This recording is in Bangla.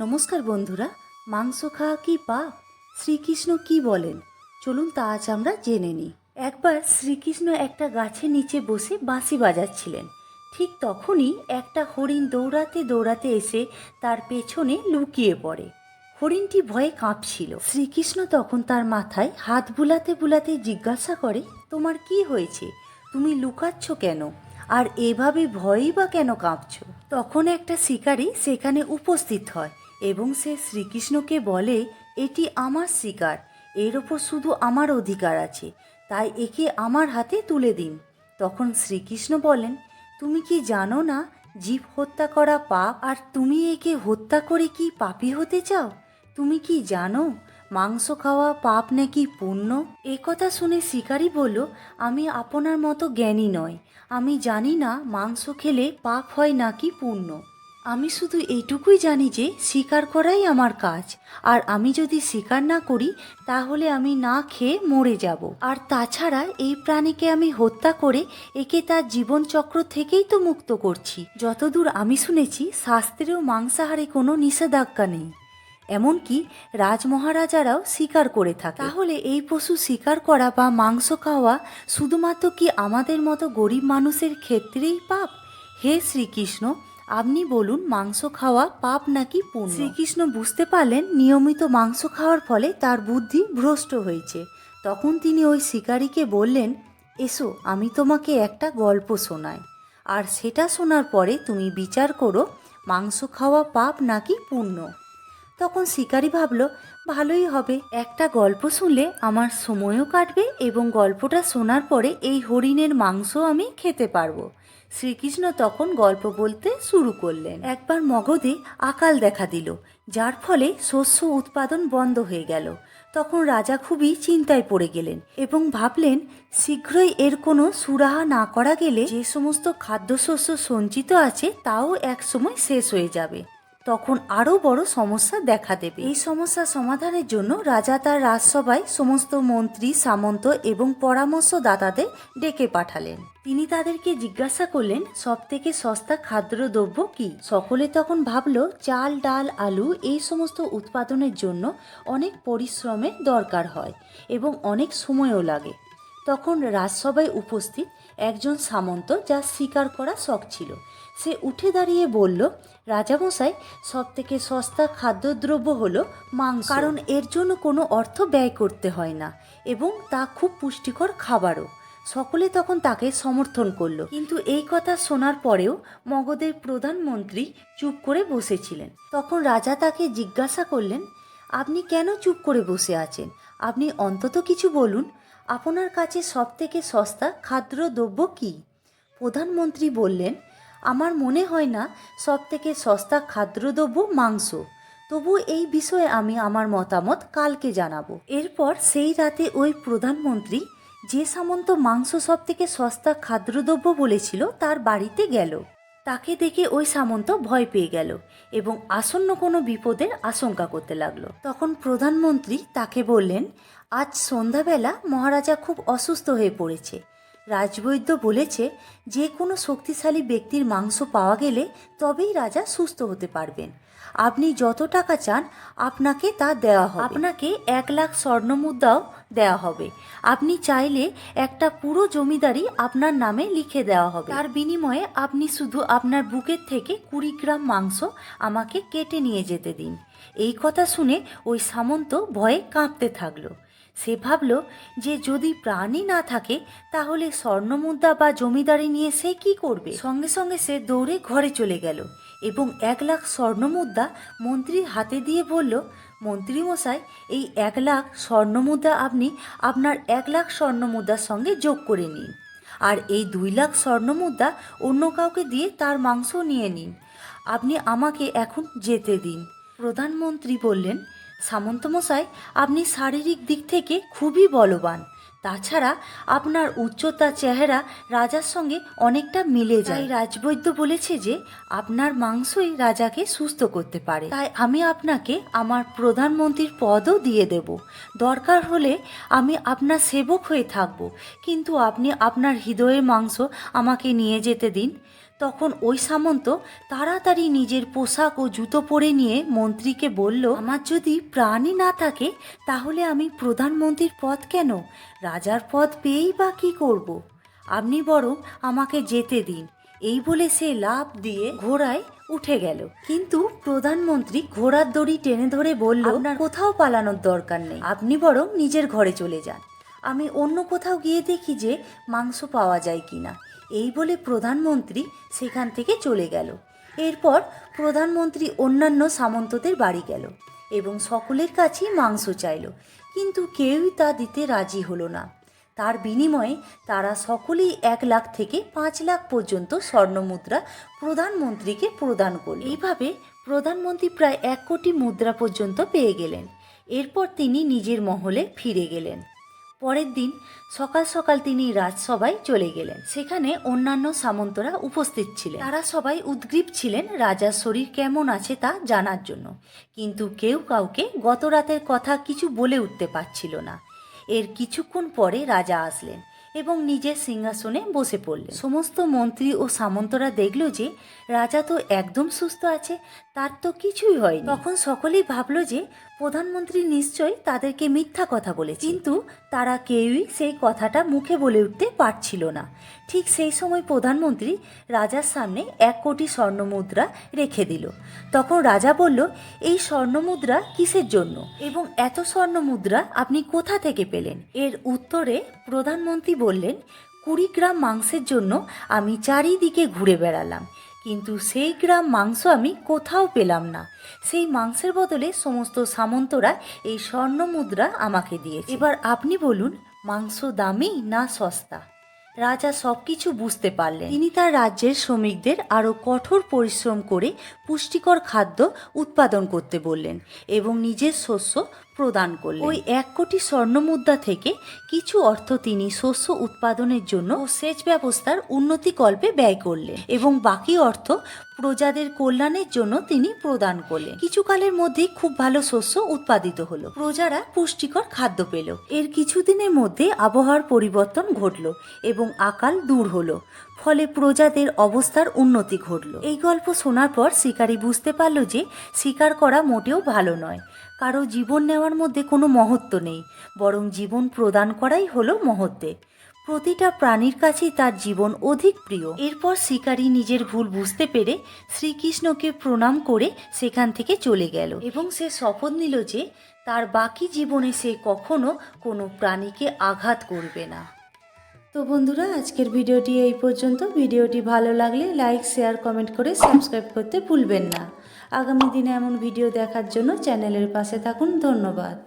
নমস্কার বন্ধুরা, মাংস খাওয়া কি পাপ? শ্রীকৃষ্ণ কি বলেন চলুন তা আজ আমরা জেনে নিই। একবার শ্রীকৃষ্ণ একটা গাছের নিচে বসে বাঁশি বাজাচ্ছিলেন। ঠিক তখনই একটা হরিণ দৌড়াতে দৌড়াতে এসে তার পেছনে লুকিয়ে পড়ে। হরিণটি ভয়ে কাঁপছিল। শ্রীকৃষ্ণ তখন তার মাথায় হাত বুলাতে বুলাতে জিজ্ঞাসা করে, তোমার কি হয়েছে? তুমি লুকাচ্ছ কেন? আর এভাবে ভয়ই বা কেন কাঁপছ? তখন একটা শিকারী সেখানে উপস্থিত হয় এবং সে শ্রীকৃষ্ণকে বলে, এটি আমার শিকার, এর ওপর শুধু আমার অধিকার আছে, তাই একে আমার হাতে তুলে দিন। তখন শ্রীকৃষ্ণ বলেন, তুমি কি জানো না জীব হত্যা করা পাপ? আর তুমি একে হত্যা করে কি পাপী হতে চাও? তুমি কি জানো মাংস খাওয়া পাপ নাকি পুণ্য? এ কথা শুনে শিকারী বলল, আমি আপনার মতো জ্ঞানী নয়, আমি জানি না মাংস খেলে পাপ হয় নাকি পুণ্য। আমি শুধু এইটুকুই জানি যে শিকার করাই আমার কাজ, আর আমি যদি শিকার না করি তাহলে আমি না খেয়ে মরে যাব। আর তাছাড়া এই প্রাণীকে আমি হত্যা করে একে তার জীবনচক্র থেকেই তো মুক্ত করছি। যতদূর আমি শুনেছি শাস্ত্রেও মাংসাহারে কোনো নিষেধাজ্ঞা নেই, এমনকি রাজমহারাজারাও শিকার করে থাকে। তাহলে এই পশু শিকার করা বা মাংস খাওয়া শুধুমাত্র কি আমাদের মতো গরিব মানুষের ক্ষেত্রেই পাপ? হে শ্রীকৃষ্ণ, আপনি বলুন মাংস খাওয়া পাপ নাকি পুণ্য? শ্রীকৃষ্ণ বুঝতে পারলেন নিয়মিত মাংস খাওয়ার ফলে তার বুদ্ধি ভ্রষ্ট হয়েছে। তখন তিনি ওই শিকারীকে বললেন, এসো আমি তোমাকে একটা গল্প শোনাই, আর সেটা শোনার পরে তুমি বিচার করো মাংস খাওয়া পাপ নাকি পুণ্য। তখন শিকারী ভাবল, ভালোই হবে, একটা গল্প শুনলে আমার সময়ও কাটবে এবং গল্পটা শোনার পরে এই হরিণের মাংস আমি খেতে পারবো। শ্রীকৃষ্ণ তখন গল্প বলতে শুরু করলেন। একবার মগধে আকাল দেখা দিল, যার ফলে শস্য উৎপাদন বন্ধ হয়ে গেল। তখন রাজা খুবই চিন্তায় পড়ে গেলেন এবং ভাবলেন, শীঘ্রই এর কোনো সুরাহা না করা গেলে যে সমস্ত খাদ্যশস্য সঞ্চিত আছে তাও একসময় শেষ হয়ে যাবে। তখন আরও বড় সমস্যা দেখা দেবে। এই সমস্যা সমাধানের জন্য রাজা তার রাজসভায় সমস্ত মন্ত্রী, সামন্ত এবং পরামর্শদাতাদের ডেকে পাঠালেন। তিনি তাদেরকে জিজ্ঞাসা করলেন, সব থেকে সস্তা খাদ্যদ্রব্য কি? সকলে তখন ভাবল, চাল, ডাল, আলু এই সমস্ত উৎপাদনের জন্য অনেক পরিশ্রমের দরকার হয় এবং অনেক সময়ও লাগে। তখন রাজসভায় উপস্থিত একজন সামন্ত, যার শিকার করা শখ ছিল, সে উঠে দাঁড়িয়ে বলল, রাজামশাই, সব থেকে সস্তা খাদ্যদ্রব্য হলো মাংস, কারণ এর জন্য কোনো অর্থ ব্যয় করতে হয় না এবং তা খুব পুষ্টিকর খাবারও। সকলে তখন তাকে সমর্থন করলো। কিন্তু এই কথা শোনার পরেও মগধের প্রধানমন্ত্রী চুপ করে বসেছিলেন। তখন রাজা তাকে জিজ্ঞাসা করলেন, আপনি কেন চুপ করে বসে আছেন? আপনি অন্তত কিছু বলুন, আপনার কাছে সব থেকে সস্তা খাদ্যদ্রব্য কী? প্রধানমন্ত্রী বললেন, আমার মনে হয় না সব থেকে সস্তা খাদ্যদ্রব্য মাংস, তবু এই বিষয়ে আমি আমার মতামত কালকে জানাবো। এরপর সেই রাতে ওই প্রধানমন্ত্রী যে সামন্ত মাংস সব থেকে সস্তা খাদ্যদ্রব্য বলেছিল তার বাড়িতে গেল। তাকে দেখে ওই সামন্ত ভয় পেয়ে গেল এবং আসন্ন কোনো বিপদের আশঙ্কা করতে লাগলো। তখন প্রধানমন্ত্রী তাকে বললেন, আজ সন্ধ্যাবেলা মহারাজা খুব অসুস্থ হয়ে পড়েছে। রাজবৈদ্য বলেছে যে কোনো শক্তিশালী ব্যক্তির মাংস পাওয়া গেলে তবেই রাজা সুস্থ হতে পারবেন। আপনি যত টাকা চান আপনাকে তা দেওয়া হবে। আপনাকে 1,00,000 স্বর্ণমুদ্রাও দেওয়া হবে। আপনি চাইলে একটা পুরো জমিদারি আপনার নামে লিখে দেওয়া হবে। তার বিনিময়ে আপনি শুধু আপনার বুকের থেকে 20 গ্রাম মাংস আমাকে কেটে নিয়ে যেতে দিন। এই কথা শুনে ওই সামন্ত ভয়ে কাঁপতে থাকলো। সে ভাবল যে যদি প্রাণই না থাকে তাহলে স্বর্ণমুদ্রা বা জমিদারি নিয়ে সে কি করবে। সঙ্গে সঙ্গে সে দৌড়ে ঘরে চলে গেল এবং 1,00,000 স্বর্ণমুদ্রা মন্ত্রীর হাতে দিয়ে বলল, মন্ত্রী মশাই, এই 1,00,000 স্বর্ণমুদ্রা আপনি আপনার 1,00,000 স্বর্ণমুদ্রার সঙ্গে যোগ করে নিন, আর এই 2,00,000 স্বর্ণমুদ্রা অন্য কাউকে দিয়ে তার মাংস নিয়ে নিন। আপনি আমাকে এখন যেতে দিন। প্রধানমন্ত্রী বললেন, সামন্তমশাই, আপনি শারীরিক দিক থেকে খুবই বলবান, তাছাড়া আপনার উচ্চতা, চেহারা রাজার সঙ্গে অনেকটা মিলে যায়। রাজবৈদ্য বলেছে যে আপনার মাংসই রাজাকে সুস্থ করতে পারে, তাই আমি আপনাকে আমার প্রধানমন্ত্রীর পদও দিয়ে দেব। দরকার হলে আমি আপনার সেবক হয়ে থাকব, কিন্তু আপনি আপনার হৃদয়ের মাংস আমাকে নিয়ে যেতে দিন। তখন ওই সামন্ত তাড়াতাড়ি নিজের পোশাক ও জুতো পরে নিয়ে মন্ত্রীকে বলল, আমার যদি প্রাণই না থাকে তাহলে আমি প্রধানমন্ত্রীর পদ কেন, রাজার পদ পেয়েই বা কী করব? আপনি বরং আমাকে যেতে দিন। এই বলে সে লাফ দিয়ে ঘোড়ায় উঠে গেল। কিন্তু প্রধানমন্ত্রী ঘোড়ার দড়ি টেনে ধরে বলল, আপনার কোথাও পালানোর দরকার নেই, আপনি বরং নিজের ঘরে চলে যান। আমি অন্য কোথাও গিয়ে দেখি যে মাংস পাওয়া যায় কিনা। এই বলে প্রধানমন্ত্রী সেখান থেকে চলে গেল। এরপর প্রধানমন্ত্রী অন্যান্য সামন্তদের বাড়ি গেল এবং সকলের কাছেই মাংস চাইল, কিন্তু কেউই তা দিতে রাজি হলো না। তার বিনিময়ে তারা সকলেই 1 লাখ থেকে 5 লাখ পর্যন্ত স্বর্ণমুদ্রা প্রধানমন্ত্রীকে প্রদান করল। এইভাবে প্রধানমন্ত্রী প্রায় 1 কোটি মুদ্রা পর্যন্ত পেয়ে গেলেন। এরপর তিনি নিজের মহলে ফিরে গেলেন। পরের দিন সকাল সকাল তিনি রাজসভায় চলে গেলেন। সেখানে অন্যান্য সামন্তরা উপস্থিত ছিলেন। তারা সবাই উদ্গ্রীব ছিলেন রাজার শরীর কেমন আছে তা জানার জন্য, কিন্তু কেউ কাউকে গত রাতের কথা কিছু বলে উঠতে পারছিল না। এর কিছুক্ষণ পরে রাজা আসলেন এবং নিজের সিংহাসনে বসে পড়লেন। সমস্ত মন্ত্রী ও সামন্তরা দেখল যে রাজা তো একদম সুস্থ আছে, তার তো কিছুই হয়নি। তখন সকলেই ভাবল যে প্রধানমন্ত্রী নিশ্চয়ই তাদেরকে মিথ্যা কথা বলেছে, কিন্তু তারা কেউই সেই কথাটা মুখে বলে উঠতে পারছিল না। ঠিক সেই সময় প্রধানমন্ত্রী রাজার সামনে 1 কোটি স্বর্ণমুদ্রা রেখে দিল। তখন রাজা বলল, এই স্বর্ণমুদ্রা কিসের জন্য এবং এত স্বর্ণমুদ্রা আপনি কোথা থেকে পেলেন? এর উত্তরে প্রধানমন্ত্রী বললেন, 20 গ্রাম মাংসের জন্য আমি চারিদিকে ঘুরে বেড়ালাম, কিন্তু সেই গ্রাম মাংস আমি কোথাও পেলাম না। সেই মাংসের বদলে সমস্ত সামন্তরা এই স্বর্ণমুদ্রা আমাকে দিয়েছে। এবার আপনি বলুন, মাংস দামি না সস্তা? রাজা সব কিছু বুঝতে পারলেন। তিনি তার রাজ্যের শ্রমিকদের আরও কঠোর পরিশ্রম করে পুষ্টিকর খাদ্য উৎপাদন করতে বললেন এবং নিজের শস্য প্রদান করলেন। ওই 1 কোটি স্বর্ণমুদ্রা থেকে কিছু অর্থ তিনি শস্য উৎপাদনের জন্য ও সেচ ব্যবস্থার উন্নতিকল্পে ব্যয় করলেন এবং বাকি অর্থ প্রজাদের কল্যাণের জন্য তিনি প্রদান করলেন। কিছুকালের মধ্যেই খুব ভালো শস্য উৎপাদিত হলো, প্রজারা পুষ্টিকর খাদ্য পেল। এর কিছুদিনের মধ্যে আবহাওয়ার পরিবর্তন ঘটল এবং আকাল দূর হলো, ফলে প্রজাদের অবস্থার উন্নতি ঘটল। এই গল্প শোনার পর শিকারী বুঝতে পারল যে শিকার করা মোটেও ভালো নয়। কারো জীবন নেওয়ার মধ্যে কোনো মহত্ব নেই, বরং জীবন প্রদান করাই হলো মহত্বে। প্রতিটা প্রাণীর কাছেই তার জীবন অধিক প্রিয়। এরপর শিকারী নিজের ভুল বুঝতে পেরে শ্রীকৃষ্ণকে প্রণাম করে সেখান থেকে চলে গেল এবং সে শপথ নিল যে তার বাকি জীবনে সে কখনো কোনো প্রাণীকে আঘাত করবে না। তো বন্ধুরা, আজকের ভিডিওটি এই পর্যন্ত। ভিডিওটি ভালো লাগলে লাইক, শেয়ার, কমেন্ট করে সাবস্ক্রাইব করতে ভুলবেন না। আগামী দিনে এমন ভিডিও দেখার জন্য চ্যানেলের পাশে থাকুন। ধন্যবাদ।